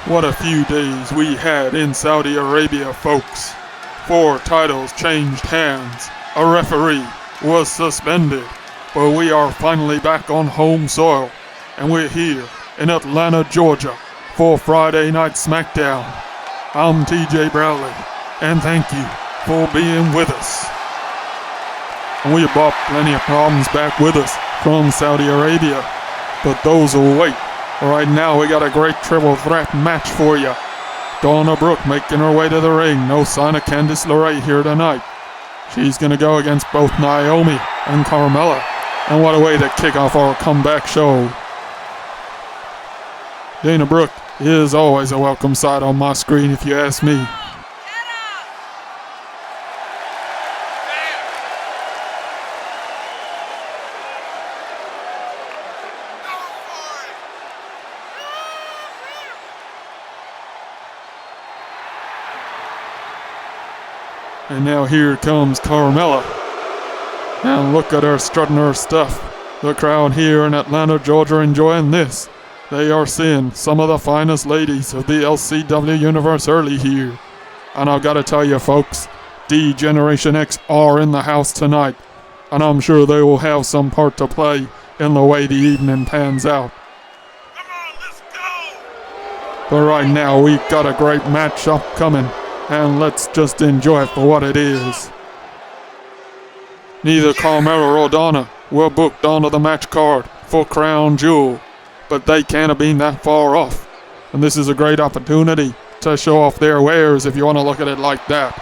What a few days we had in Saudi Arabia, folks. 4 titles changed hands. A referee was suspended. But we are finally back on home soil. And we're here in Atlanta, Georgia for Friday Night Smackdown. I'm TJ Bradley. And thank you for being with us. And we brought plenty of problems back with us from Saudi Arabia. But those will wait. Right now we got a great triple threat match for you. Dana Brooke making her way to the ring. No sign of Candice LeRae here tonight. She's going to go against both Naomi and Carmella. And what a way to kick off our comeback show. Dana Brooke is always a welcome sight on my screen if you ask me. And now here comes Carmella. And look at her strutting her stuff. The crowd here in Atlanta, Georgia enjoying this. They are seeing some of the finest ladies of the LCW universe early here. And I've got to tell you folks, D-Generation X are in the house tonight. And I'm sure they will have some part to play in the way the evening pans out. Come on, let's go! But right now we've got a great match upcoming. And let's just enjoy it for what it is. Neither Carmella or Dana were booked onto the match card for Crown Jewel, but they can't have been that far off. And this is a great opportunity to show off their wares if you want to look at it like that.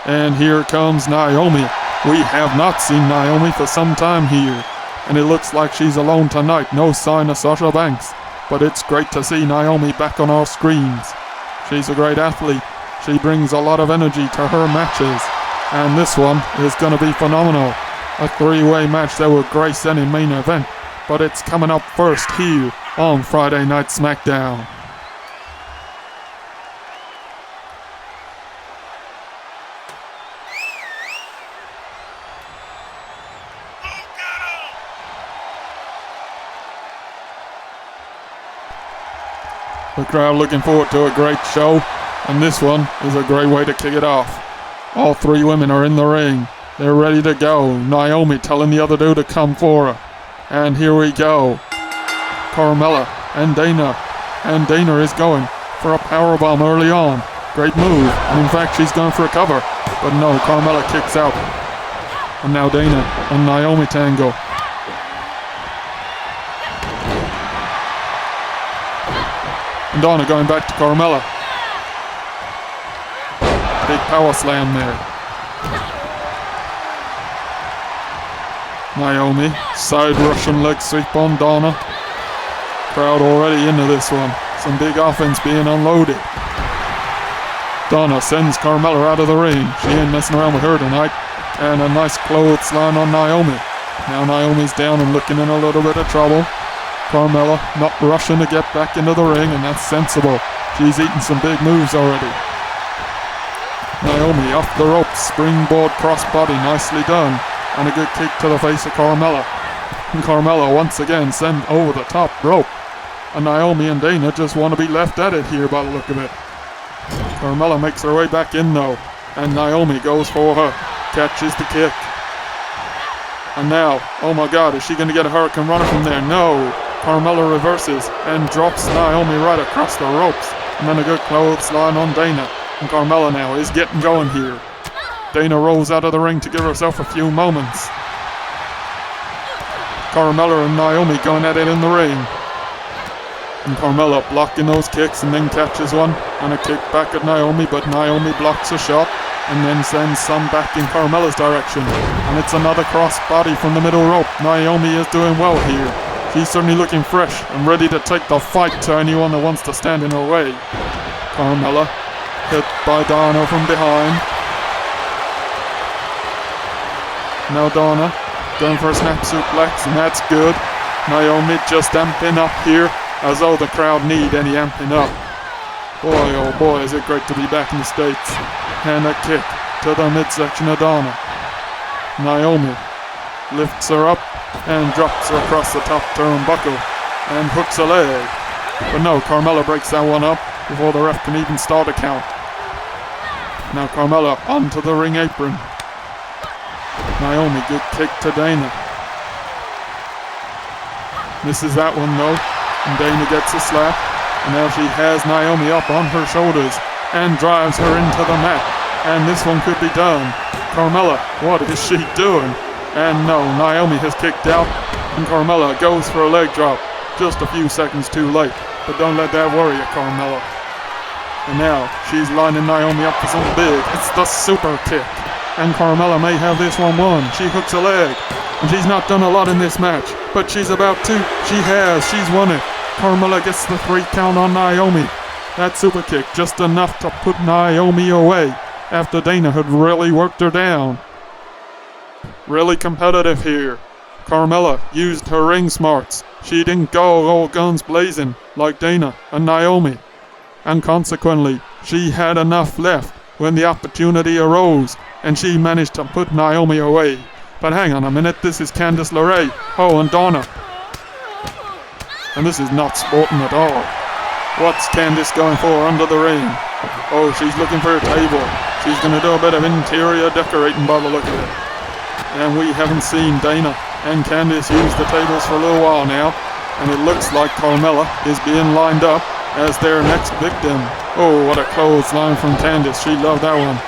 And here comes Naomi. We have not seen Naomi for some time here, and it looks like she's alone tonight. No sign of Sasha Banks, but it's great to see Naomi back on our screens. She's a great athlete. She brings a lot of energy to her matches, and this one is going to be phenomenal. A 3-way match that will grace any main event, but it's coming up first here on Friday Night Smackdown. The crowd looking forward to a great show. And this one is a great way to kick it off. All 3 women are in the ring. They're ready to go. Naomi telling the other dude to come for her. And here we go. Carmella and Dana. And Dana is going for a powerbomb early on. Great move. And in fact, she's going for a cover. But no, Carmella kicks out. And now Dana and Naomi tango. And Dana going back to Carmella. Big power slam there. Naomi, side Russian leg sweep on Dana. Crowd already into this one. Some big offense being unloaded. Dana sends Carmella out of the ring. She ain't messing around with her tonight. And a nice clothesline on Naomi. Now Naomi's down and looking in a little bit of trouble. Carmella not rushing to get back into the ring, and that's sensible. She's eating some big moves already. Naomi off the ropes, springboard crossbody, nicely done. And a good kick to the face of Carmella. And Carmella once again sent over the top rope. And Naomi and Dana just want to be left at it here by the look of it. Carmella makes her way back in though. And Naomi goes for her. Catches the kick. And now, oh my god, is she going to get a Hurricane Runner from there? No. Carmella reverses and drops Naomi right across the ropes. And then a good clothesline on Dana. And Carmella now is getting going here. Dana rolls out of the ring to give herself a few moments. Carmella and Naomi going at it in the ring. And Carmella blocking those kicks and then catches one. And a kick back at Naomi, but Naomi blocks a shot. And then sends some back in Carmella's direction. And it's another cross body from the middle rope. Naomi is doing well here. She's certainly looking fresh and ready to take the fight to anyone that wants to stand in her way. Carmella hit by Dana from behind. Now Dana going for a snap suplex, and that's good. Naomi just amping up here, as though the crowd need any amping up. Boy, oh boy, is it great to be back in the States. And a kick to the midsection of Dana. Naomi lifts her up and drops her across the top turnbuckle and hooks a leg. But no, Carmella breaks that one up. before the ref can even start a count. Now Carmella onto the ring apron. Naomi, good kick to Dana. Misses that one though, and Dana gets a slap. And now she has Naomi up on her shoulders and drives her into the mat. And this one could be done. Carmella, what is she doing? And no, Naomi has kicked out, and Carmella goes for a leg drop. Just a few seconds too late, but don't let that worry you, Carmella. And now, she's lining Naomi up for something big. It's the super kick. And Carmella may have this one won. She hooks a leg. And she's not done a lot in this match, but she's about to. She has. She's won it. Carmella gets the 3 count on Naomi. That super kick just enough to put Naomi away after Dana had really worked her down. Really competitive here. Carmella used her ring smarts. She didn't go all guns blazing like Dana and Naomi. And consequently, she had enough left when the opportunity arose, and she managed to put Naomi away. But hang on a minute, this is Candice LeRae. Oh, and Donna. And this is not sporting at all. What's Candice going for under the ring? Oh, she's looking for a table. She's going to do a bit of interior decorating by the look of it. And we haven't seen Dana and Candice use the tables for a little while now. And it looks like Carmella is being lined up as their next victim. Oh, what a clothesline from Candice. She loved that one.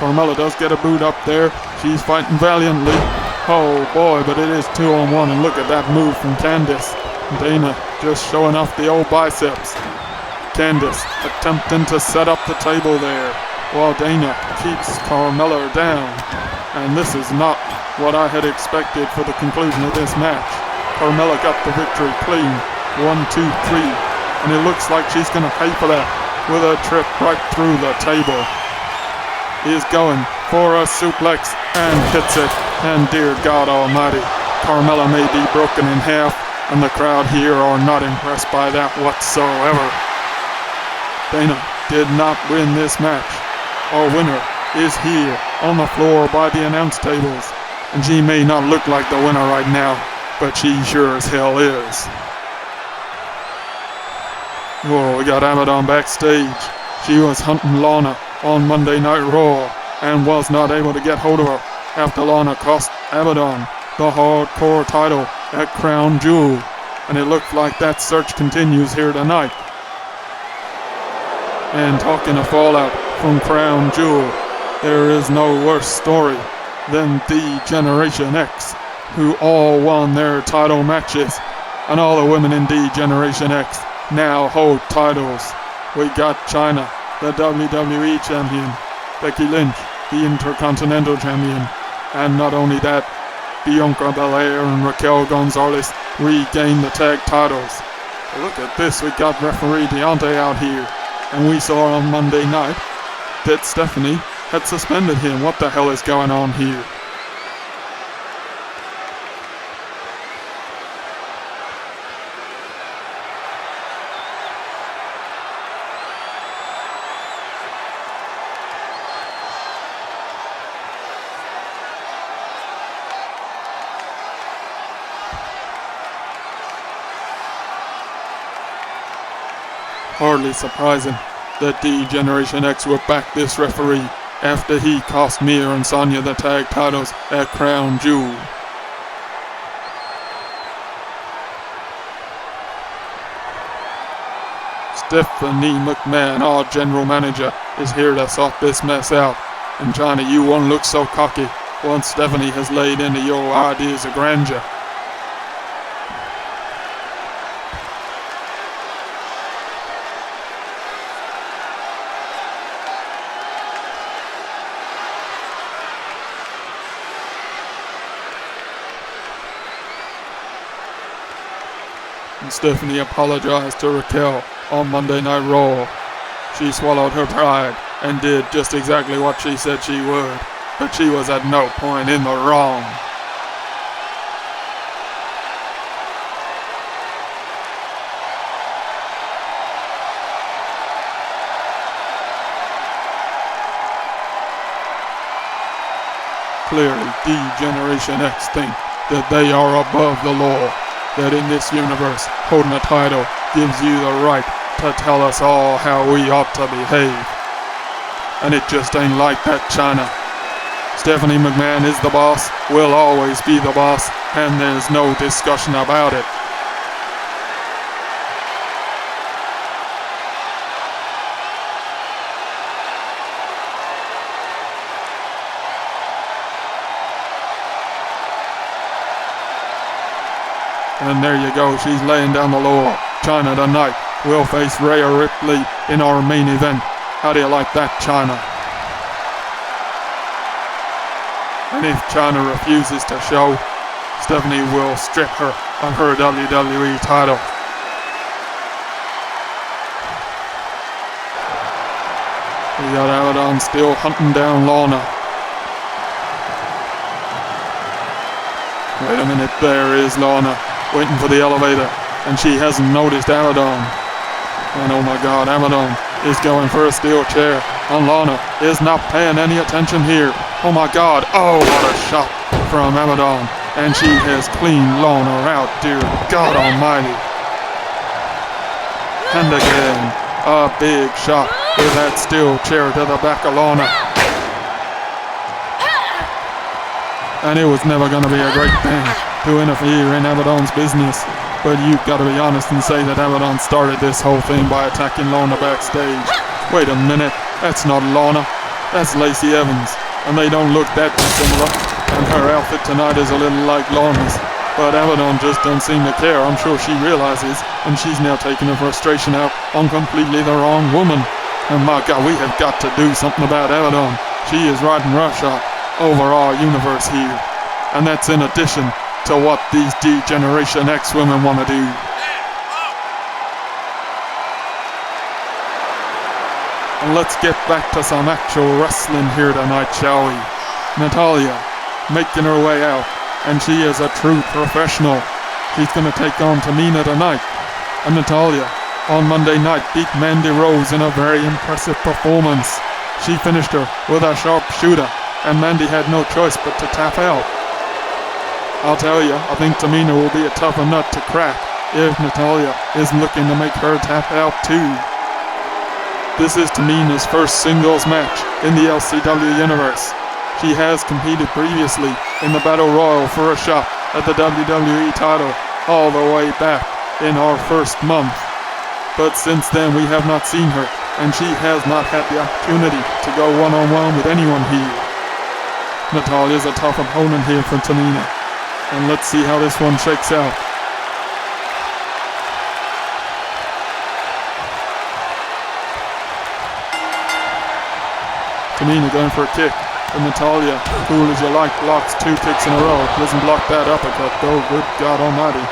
Carmella does get a boot up there. She's fighting valiantly. Oh boy, but it is 2-on-1, and look at that move from Candice. Dana just showing off the old biceps. Candice attempting to set up the table there, while Dana keeps Carmella down. And this is not what I had expected for the conclusion of this match. Carmella got the victory clean. 1, 2, 3. And it looks like she's going to pay for that with a trip right through the table. Is going for a suplex and hits it. And dear God Almighty, Carmella may be broken in half, and the crowd here are not impressed by that whatsoever. Dana did not win this match. Our winner is here on the floor by the announce tables. And she may not look like the winner right now, but she sure as hell is. Oh, we got Abadon backstage. She was hunting Lana on Monday Night Raw and was not able to get hold of her after Lana cost Abadon the hardcore title at Crown Jewel. And it looked like that search continues here tonight. And talking of fallout from Crown Jewel, there is no worse story than the Generation X, who all won their title matches. And all the women in D Generation X now hold titles. We got Chyna, the WWE Champion, Becky Lynch, the Intercontinental Champion, and not only that, Bianca Belair and Raquel Gonzalez regained the tag titles. But look at this, we got referee Deontay out here, and we saw on Monday night that Stephanie had suspended him. What the hell is going on here? Hardly surprising that D Generation X would back this referee after he cost Mia and Sonya the tag titles at Crown Jewel. Stephanie McMahon, our general manager, is here to sort this mess out. And Johnny, you won't look so cocky once Stephanie has laid into your ideas of grandeur. And Stephanie apologized to Raquel on Monday Night Raw. She swallowed her pride and did just exactly what she said she would, but she was at no point in the wrong. Clearly, D Generation X think that they are above the law, that in this universe, holding a title gives you the right to tell us all how we ought to behave. And it just ain't like that, China. Stephanie McMahon is the boss, will always be the boss, and there's no discussion about it. And there you go, she's laying down the law. China tonight will face Rhea Ripley in our main event. How do you like that, China? And if China refuses to show, Stephanie will strip her of her WWE title. We got Abadon still hunting down Lana. Wait a minute, there is Lana, waiting for the elevator, and she hasn't noticed Abadon. And oh my god, Abadon is going for a steel chair, and Lana is not paying any attention here. Oh my god, oh what a shot from Abadon, and she has cleaned Lana out, dear God almighty. And again, a big shot with that steel chair to the back of Lana. And it was never going to be a great thing to interfere in Abadon's business. But you've got to be honest and say that Abadon started this whole thing by attacking Lana backstage. Wait a minute, that's not Lana, that's Lacey Evans. And they don't look that dissimilar. And her outfit tonight is a little like Lana's. But Abadon just don't seem to care. I'm sure she realizes. And she's now taking her frustration out on completely the wrong woman. And my god, we have got to do something about Abadon. She is riding roughshod over our universe here. And that's in addition to what these D-Generation X women want to do. And let's get back to some actual wrestling here tonight, shall we? Natalya making her way out, and she is a true professional. She's going to take on Tamina tonight. And Natalya, on Monday night, beat Mandy Rose in a very impressive performance. She finished her with a sharpshooter, and Mandy had no choice but to tap out. I'll tell you, I think Tamina will be a tougher nut to crack if Natalya is looking to make her tap out too. This is Tamina's first singles match in the LCW universe. She has competed previously in the Battle Royal for a shot at the WWE title all the way back in our first month. But since then we have not seen her, and she has not had the opportunity to go one-on-one with anyone here. Natalya's a tough opponent here for Tamina, and let's see how this one shakes out. Tamina going for a kick, and Natalya, cool as you like, blocks 2 kicks in a row. Doesn't block that uppercut though, good God almighty.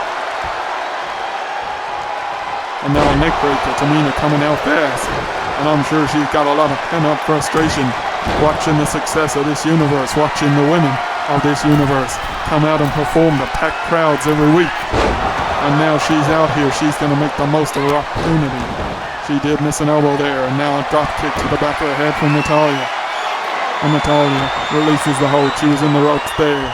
And now a neck breaker, Tamina coming out fast. And I'm sure she's got a lot of pent-up frustration watching the success of this universe, watching the women of this universe come out and perform to packed crowds every week. And now she's out here, she's going to make the most of her opportunity. She did miss an elbow there, and now a drop kick to the back of the head from Natalya. And Natalya releases the hold. She was in the ropes there.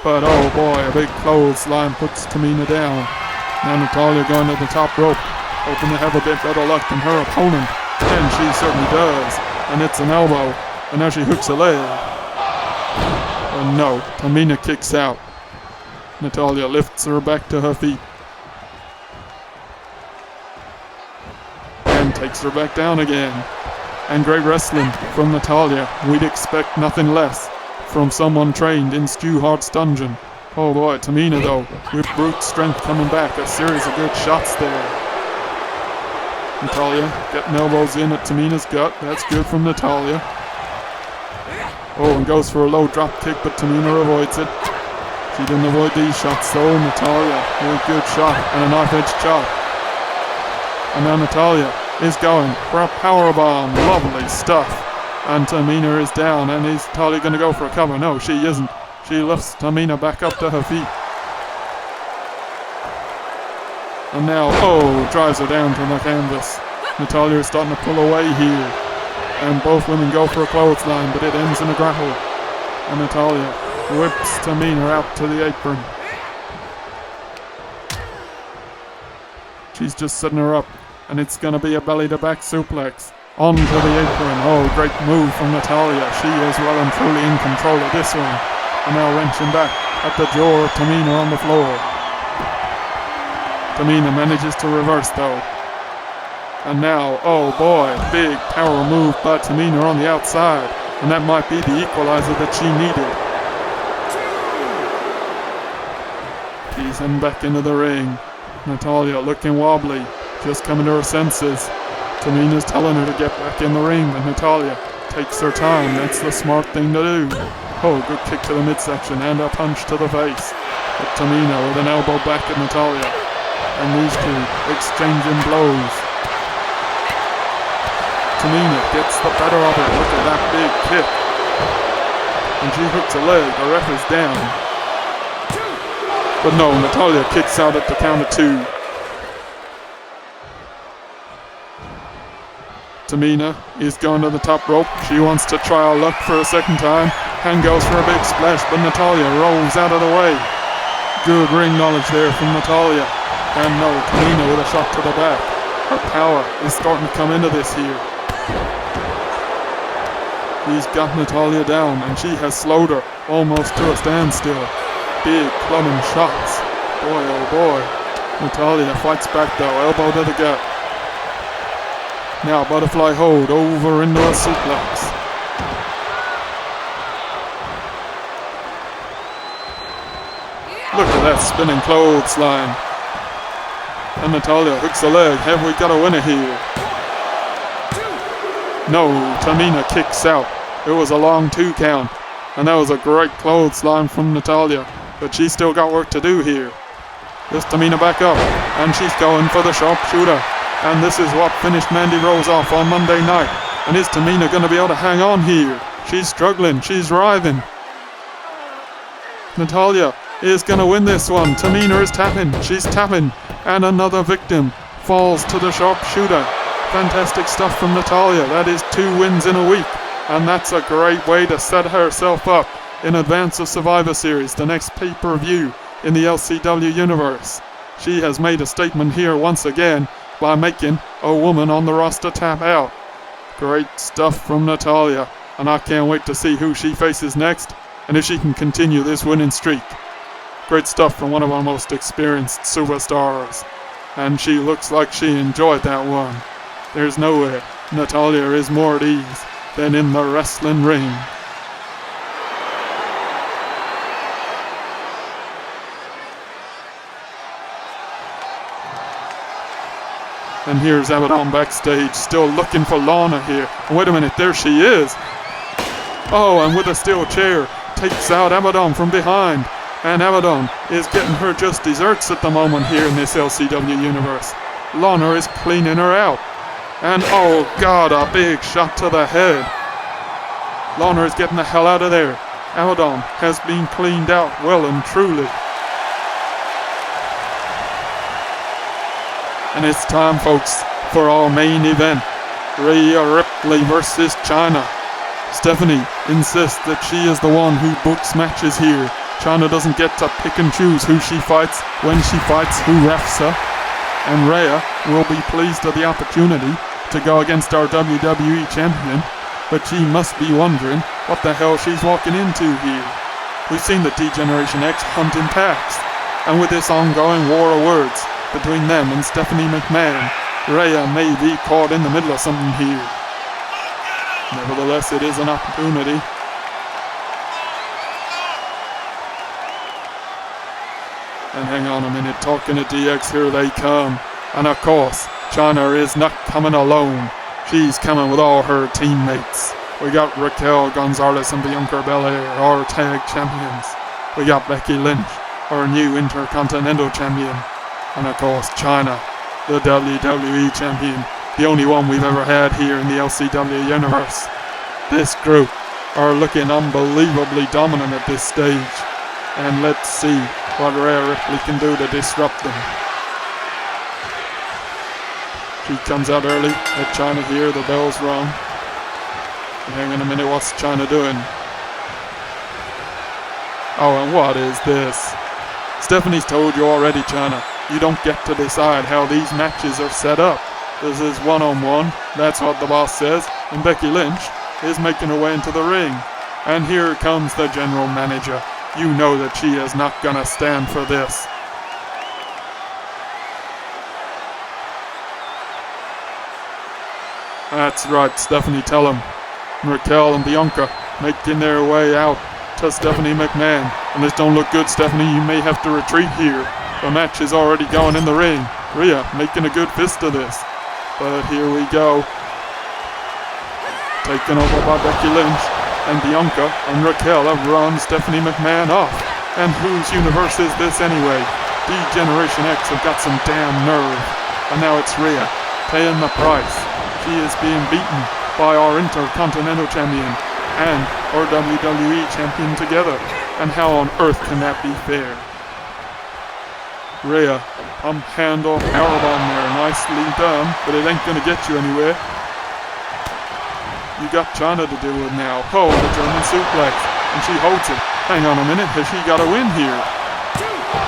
But oh boy, a big clothesline puts Tamina down. Now Natalya going to the top rope, hoping to have a bit better luck than her opponent. And she certainly does. And it's an elbow. And now she hooks a leg. And no, Tamina kicks out. Natalya lifts her back to her feet. And takes her back down again. And great wrestling from Natalya. We'd expect nothing less from someone trained in Stu Hart's dungeon. Oh boy, Tamina though, with brute strength coming back. A series of good shots there. Natalya getting elbows in at Tamina's gut. That's good from Natalya. Oh, and goes for a low drop kick, but Tamina avoids it. She didn't avoid these shots though. Natalya with a good shot and a knife-edge chop. And now Natalya is going for a powerbomb. Lovely stuff. And Tamina is down, and is Natalya going to go for a cover? No, she isn't. She lifts Tamina back up to her feet. And now, oh, drives her down to the canvas. Natalya is starting to pull away here. And both women go for a clothesline, but it ends in a grapple. And Natalya whips Tamina out to the apron. She's just setting her up, and it's gonna be a belly-to-back suplex. Onto the apron. Oh, great move from Natalya. She is well and truly in control of this one. And now wrenching back at the jaw of Tamina on the floor. Tamina manages to reverse though. And now, oh boy, big power move by Tamina on the outside. And that might be the equalizer that she needed. She's heading back into the ring. Natalya looking wobbly, just coming to her senses. Tamina's telling her to get back in the ring, but Natalya takes her time. That's the smart thing to do. Oh, good kick to the midsection and a punch to the face. But Tamina with an elbow back at Natalya. And these two exchanging blows. Tamina gets the better of it. Look at that big kick. And she hooks a leg. The ref is down. But no, Natalya kicks out at the count of 2. Tamina is going to the top rope. She wants to try her luck for a second time. And goes for a big splash, but Natalya rolls out of the way. Good ring knowledge there from Natalya. And no, Tamina with a shot to the back. Her power is starting to come into this here. He's got Natalya down, and she has slowed her almost to a standstill. Big clubbing shots. Boy, oh boy. Natalya fights back though, elbow to the gut. Now butterfly hold over into a suplex. Look at that spinning clothesline. And Natalya hooks the leg. Have we got a winner here? No, Tamina kicks out. It was a long 2 count. And that was a great clothesline from Natalya. But she's still got work to do here. There's Tamina back up. And she's going for the sharpshooter. And this is what finished Mandy Rose off on Monday night. And is Tamina going to be able to hang on here? She's struggling. She's writhing. Natalya is going to win this one. Tamina is tapping. She's tapping. And another victim falls to the sharpshooter. Fantastic stuff from Natalya. That is 2 wins in a week. And that's a great way to set herself up in advance of Survivor Series, the next pay-per-view in the LCW universe. She has made a statement here once again by making a woman on the roster tap out. Great stuff from Natalya. And I can't wait to see who she faces next and if she can continue this winning streak. Great stuff from one of our most experienced superstars. And she looks like she enjoyed that one. There's no way Natalya is more at ease than in the wrestling ring. And here's Abadon backstage, still looking for Lana here. Wait a minute, there she is. Oh, and with a steel chair, takes out Abadon from behind. And Abadon is getting her just desserts at the moment here in this LCW universe. Lana is cleaning her out. And oh god, a big shot to the head. Lana is getting the hell out of there. Abadon has been cleaned out well and truly. And it's time, folks, for our main event. Rhea Ripley versus Chyna. Stephanie insists that she is the one who books matches here. Chyna doesn't get to pick and choose who she fights, when she fights, who refs her. And Rhea will be pleased at the opportunity to go against our WWE champion, but she must be wondering what the hell she's walking into here. We've seen the D-Generation X hunt in packs, and with this ongoing war of words between them and Stephanie McMahon, Rhea may be caught in the middle of something here. Nevertheless, it is an opportunity. And hang on a minute, talking to DX, here they come. And of course, Chyna is not coming alone. She's coming with all her teammates. We got Raquel Gonzalez and Bianca Belair, our tag champions. We got Becky Lynch, our new Intercontinental champion. And of course, Chyna, the WWE champion. The only one we've ever had here in the LCW universe. This group are looking unbelievably dominant at this stage. And let's see what Rhea Ripley can do to disrupt them. She comes out early at Chyna here, the bell's rung. Hang on a minute, what's Chyna doing? Oh, and what is this? Stephanie's told you already, Chyna. You don't get to decide how these matches are set up. This is one-on-one, that's what the boss says, and Becky Lynch is making her way into the ring. And here comes the general manager. You know that she is not gonna stand for this. That's right, Stephanie, tell him. Raquel and Bianca making their way out to Stephanie McMahon. And this don't look good, Stephanie. You may have to retreat here. The match is already going in the ring. Rhea making a good fist of this. But here we go. Taken over by Becky Lynch. And Bianca and Raquel have run Stephanie McMahon off. And whose universe is this anyway? D-Generation X have got some damn nerve. And now it's Rhea paying the price. She is being beaten by our Intercontinental Champion and our WWE Champion together. And how on earth can that be fair? Rhea, handle powerbomb there. Nicely done, but it ain't gonna get you anywhere. You got Chyna to deal with now. Oh, the German suplex. And she holds it. Hang on a minute, has she got a win here?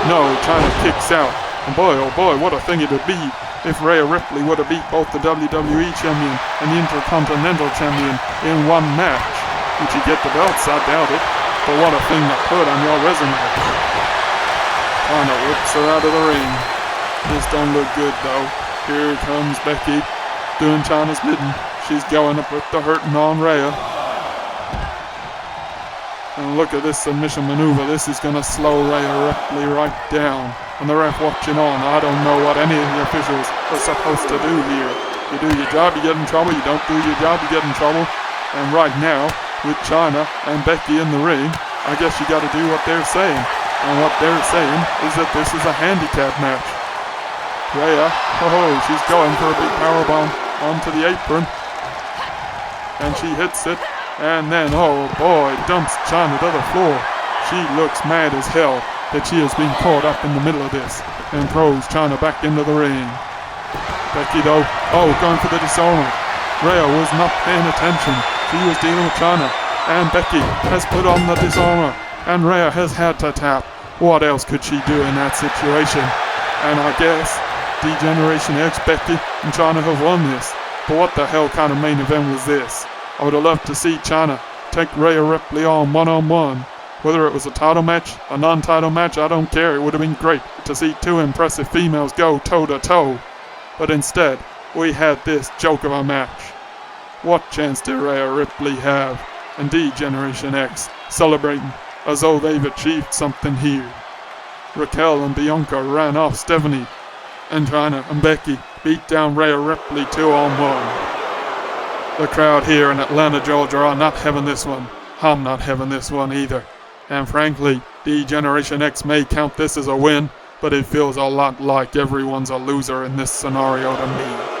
No, Chyna kicks out. And boy, oh boy, what a thing it would be if Rhea Ripley would have beat both the WWE Champion and the Intercontinental Champion in one match. Would she get the belts? I doubt it. But what a thing to put on your resume. Chyna whips her out of the ring. This don't look good though. Here comes Becky doing Chyna's bidding. She's going to put the hurting on Rhea. And look at this submission maneuver. This is going to slow Rhea Ripley right down. And the ref watching on. I don't know what any of the officials are supposed to do here. You do your job, you get in trouble. You don't do your job, you get in trouble. And right now, with Chyna and Becky in the ring, I guess you got to do what they're saying. And what they're saying is that this is a handicap match. Rhea, oh, she's going for a big powerbomb onto the apron. And she hits it. And then, oh boy, dumps Chyna to the floor. She looks mad as hell that she has been caught up in the middle of this and throws Chyna back into the ring. Becky though, oh, going for the disarmer. Rhea was not paying attention. She was dealing with Chyna. And Becky has put on the disarmer. And Rhea has had to tap. What else could she do in that situation? And I guess D-Generation X, Becky, and Chyna have won this. But what the hell kind of main event was this? I would have loved to see Chyna take Rhea Ripley on one-on-one. Whether it was a title match, a non-title match, I don't care. It would have been great to see two impressive females go toe-to-toe. But instead, we had this joke of a match. What chance did Rhea Ripley have? And D-Generation X celebrating as though they've achieved something here. Raquel and Bianca ran off Stephanie, and Chyna and Becky beat down Rhea Ripley 2-on-1. The crowd here in Atlanta, Georgia are not having this one. I'm not having this one either. And frankly, D-Generation X may count this as a win, but it feels a lot like everyone's a loser in this scenario to me.